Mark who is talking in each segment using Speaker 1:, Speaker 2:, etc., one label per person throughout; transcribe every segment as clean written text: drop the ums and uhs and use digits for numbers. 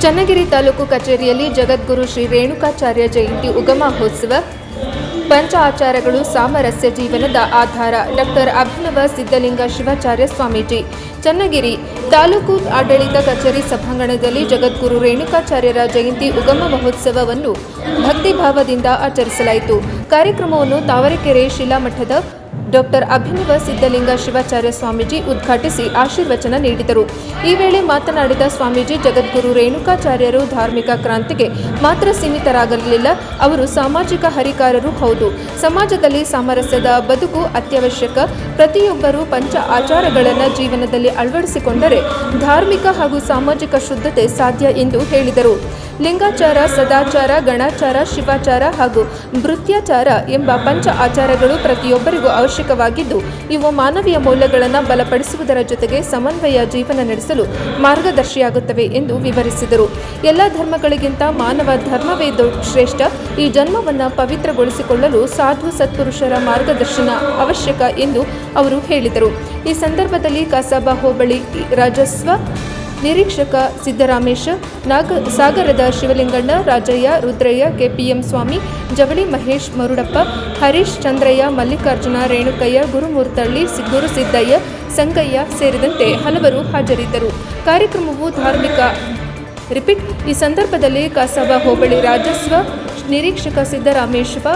Speaker 1: ಚನ್ನಗಿರಿ ತಾಲೂಕು ಕಚೇರಿಯಲ್ಲಿ ಜಗದ್ಗುರು ಶ್ರೀ ರೇಣುಕಾಚಾರ್ಯ ಜಯಂತಿ ಉಗಮ ಮಹೋತ್ಸವ ಪಂಚ ಆಚಾರಗಳು ಸಾಮರಸ್ಯ ಜೀವನದ ಆಧಾರ ಡಾಕ್ಟರ್ ಅಭಿನವ ಸಿದ್ಧಲಿಂಗ ಶಿವಾಚಾರ್ಯ ಸ್ವಾಮೀಜಿ ಚನ್ನಗಿರಿ ತಾಲೂಕು ಆಡಳಿತ ಕಚೇರಿ ಸಭಾಂಗಣದಲ್ಲಿ ಜಗದ್ಗುರು ರೇಣುಕಾಚಾರ್ಯರ ಜಯಂತಿ ಉಗಮ ಮಹೋತ್ಸವವನ್ನು ಭಕ್ತಿಭಾವದಿಂದ ಆಚರಿಸಲಾಯಿತು. ಕಾರ್ಯಕ್ರಮವನ್ನು ತಾವರೆಕೆರೆ ಶಿಲಾಮಠದ ಡಾಕ್ಟರ್ ಅಭಿನವ ಸಿದ್ಧಲಿಂಗ ಶಿವಾಚಾರ್ಯ ಸ್ವಾಮೀಜಿ ಉದ್ಘಾಟಿಸಿ ಆಶೀರ್ವಚನ ನೀಡಿದರು. ಈ ವೇಳೆ ಮಾತನಾಡಿದ ಸ್ವಾಮೀಜಿ, ಜಗದ್ಗುರು ರೇಣುಕಾಚಾರ್ಯರು ಧಾರ್ಮಿಕ ಕ್ರಾಂತಿಗೆ ಮಾತ್ರ ಸೀಮಿತರಾಗಲಿಲ್ಲ. ಅವರು ಸಾಮಾಜಿಕ ಹರಿಕಾರರು ಹೌದು. ಸಮಾಜದಲ್ಲಿ ಸಾಮರಸ್ಯದ ಬದುಕು ಅತ್ಯವಶ್ಯಕ. ಪ್ರತಿಯೊಬ್ಬರೂ ಪಂಚ ಆಚಾರಗಳನ್ನು ಜೀವನದಲ್ಲಿ ಅಳವಡಿಸಿಕೊಂಡರೆ ಧಾರ್ಮಿಕ ಹಾಗೂ ಸಾಮಾಜಿಕ ಶುದ್ಧತೆ ಸಾಧ್ಯ ಎಂದು ಹೇಳಿದರು. ಲಿಂಗಾಚಾರ, ಸದಾಚಾರ, ಗಣಾಚಾರ, ಶಿವಾಚಾರ ಹಾಗೂ ಭೃತ್ಯಾಚಾರ ಎಂಬ ಪಂಚ ಆಚಾರಗಳು ಪ್ರತಿಯೊಬ್ಬರಿಗೂ ಅವಶ್ಯಕವಾಗಿದ್ದು, ಇವು ಮಾನವೀಯ ಮೌಲ್ಯಗಳನ್ನು ಬಲಪಡಿಸುವುದರ ಜೊತೆಗೆ ಸಮನ್ವಯ ಜೀವನ ನಡೆಸಲು ಮಾರ್ಗದರ್ಶಿಯಾಗುತ್ತವೆ ಎಂದು ವಿವರಿಸಿದರು. ಎಲ್ಲ ಧರ್ಮಗಳಿಗಿಂತ ಮಾನವ ಧರ್ಮವೇ ಶ್ರೇಷ್ಠ. ಈ ಜನ್ಮವನ್ನು ಪವಿತ್ರಗೊಳಿಸಿಕೊಳ್ಳಲು ಸಾಧು ಸತ್ಪುರುಷರ ಮಾರ್ಗದರ್ಶನ ಅವಶ್ಯಕ ಎಂದು ಅವರು ಹೇಳಿದರು. ಈ ಸಂದರ್ಭದಲ್ಲಿ ಕಸಾಬಾ ಹೋಬಳಿ ರಾಜಸ್ವ ನಿರೀಕ್ಷಕ ಸಿದ್ದರಾಮೇಶ, ಸಾಗರದ ಶಿವಲಿಂಗಣ್ಣ, ರಾಜಯ್ಯ, ರುದ್ರಯ್ಯ, ಕೆಪಿಎಂ ಸ್ವಾಮಿ, ಜವಳಿ ಮಹೇಶ್, ಮರುಡಪ್ಪ, ಹರೀಶ್, ಚಂದ್ರಯ್ಯ, ಮಲ್ಲಿಕಾರ್ಜುನ, ರೇಣುಕಯ್ಯ, ಗುರುಮೂರ್ತಳ್ಳಿ, ಗುರುಸಿದ್ದಯ್ಯ, ಸಂಗಯ್ಯ ಸೇರಿದಂತೆ ಹಲವರು ಹಾಜರಿದ್ದರು. ಕಾರ್ಯಕ್ರಮವು ಈ ಸಂದರ್ಭದಲ್ಲಿ ಕಸಾಬಾ ಹೋಬಳಿ ರಾಜಸ್ವ ನಿರೀಕ್ಷಕ ಸಿದ್ದರಾಮೇಶ್ವ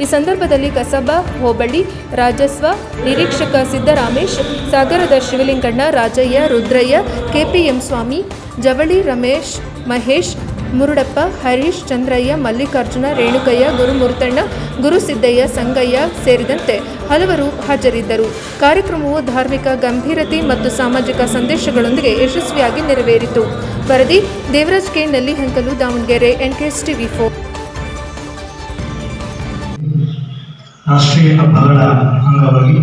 Speaker 1: ಈ ಸಂದರ್ಭದಲ್ಲಿ ಕಸಾಬಾ ಹೋಬಳಿ ರಾಜಸ್ವ ನಿರೀಕ್ಷಕ ಸಿದ್ದರಾಮೇಶ್, ಸಾಗರದ ಶಿವಲಿಂಗಣ್ಣ, ರಾಜಯ್ಯ, ರುದ್ರಯ್ಯ, ಕೆಪಿಎಂ ಸ್ವಾಮಿ, ಜವಳಿ ರಮೇಶ್, ಮಹೇಶ್, ಮುರುಡಪ್ಪ, ಹರೀಶ್, ಚಂದ್ರಯ್ಯ, ಮಲ್ಲಿಕಾರ್ಜುನ, ರೇಣುಕಯ್ಯ, ಗುರುಮೂರ್ತಣ್ಣ, ಗುರುಸಿದ್ದಯ್ಯ, ಸಂಗಯ್ಯ ಸೇರಿದಂತೆ ಹಲವರು ಹಾಜರಿದ್ದರು. ಕಾರ್ಯಕ್ರಮವು ಧಾರ್ಮಿಕ ಗಂಭೀರತೆ ಮತ್ತು ಸಾಮಾಜಿಕ ಸಂದೇಶಗಳೊಂದಿಗೆ ಯಶಸ್ವಿಯಾಗಿ ನೆರವೇರಿತು. ವರದಿ Devaraj K, Nellihankalu, Davanagere, NKS TV4.
Speaker 2: ರಾಷ್ಟ್ರೀಯ ಹಬ್ಬಗಳ ಅಂಗವಾಗಿ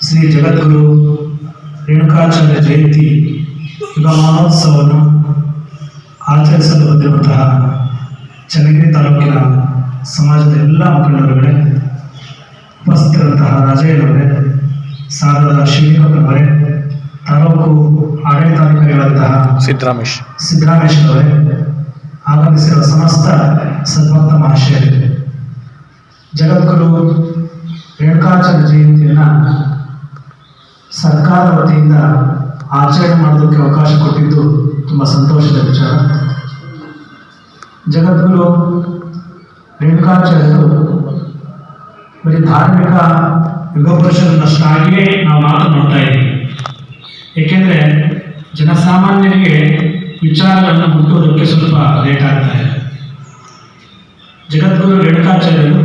Speaker 2: ಶ್ರೀ ಜಗದ್ಗುರು ರೇಣುಕಾಚಾರ್ಯ ಜಯಂತಿ ಯುಗ ಮಹೋತ್ಸವವನ್ನು ಆಚರಿಸಲು ಬಂದಿರುವಂತಹ ಚನ್ನಗಿರಿ ತಾಲೂಕಿನ ಸಮಾಜದ ಎಲ್ಲ ಮುಖಂಡರುಗಳೇ, ಉಪಸ್ಥಿತರಂತಹ ರಾಜಯ್ಯನವರೇ, ಸಾಗರದ ಶಿವಲಿಂಗಪ್ಪನವರೇ, ತಾಲೂಕು ಆಡಳಿತಾಧಿಕಾರಿಗಳಂತಹ ಸಿದ್ದರಾಮೇಶ್ ಅವರೇ, ಆಗಮಿಸಿರುವ ಸಮಸ್ತ ಸದ್ಭಕ್ತ ಮಹಾಶಯರೇ, ಜಗದ್ಗುರು ರೇಣುಕಾಚಾರ್ಯ ಜಯಂತಿಯನ್ನು ಸರ್ಕಾರದ ವತಿಯಿಂದ ಆಚರಣೆ ಮಾಡೋದಕ್ಕೆ ಅವಕಾಶ ಕೊಟ್ಟಿದ್ದು ತುಂಬ ಸಂತೋಷದ ವಿಚಾರ. ಜಗದ್ಗುರು ರೇಣುಕಾಚಾರ್ಯರು ಬರೀ ಧಾರ್ಮಿಕ ಯುಗಪುರುಷರನ್ನಷ್ಟಾಗಿಯೇ ನಾವು ಮಾತನಾಡ್ತಾ ಇದ್ದೀವಿ. ಏಕೆಂದರೆ ಜನಸಾಮಾನ್ಯರಿಗೆ ವಿಚಾರಗಳನ್ನು ಮುಟ್ಟುವುದಕ್ಕೆ ಸ್ವಲ್ಪ ಲೇಟ್ ಆಗ್ತಾ ಇದೆ. ಜಗದ್ಗುರು ರೇಣುಕಾಚಾರ್ಯರು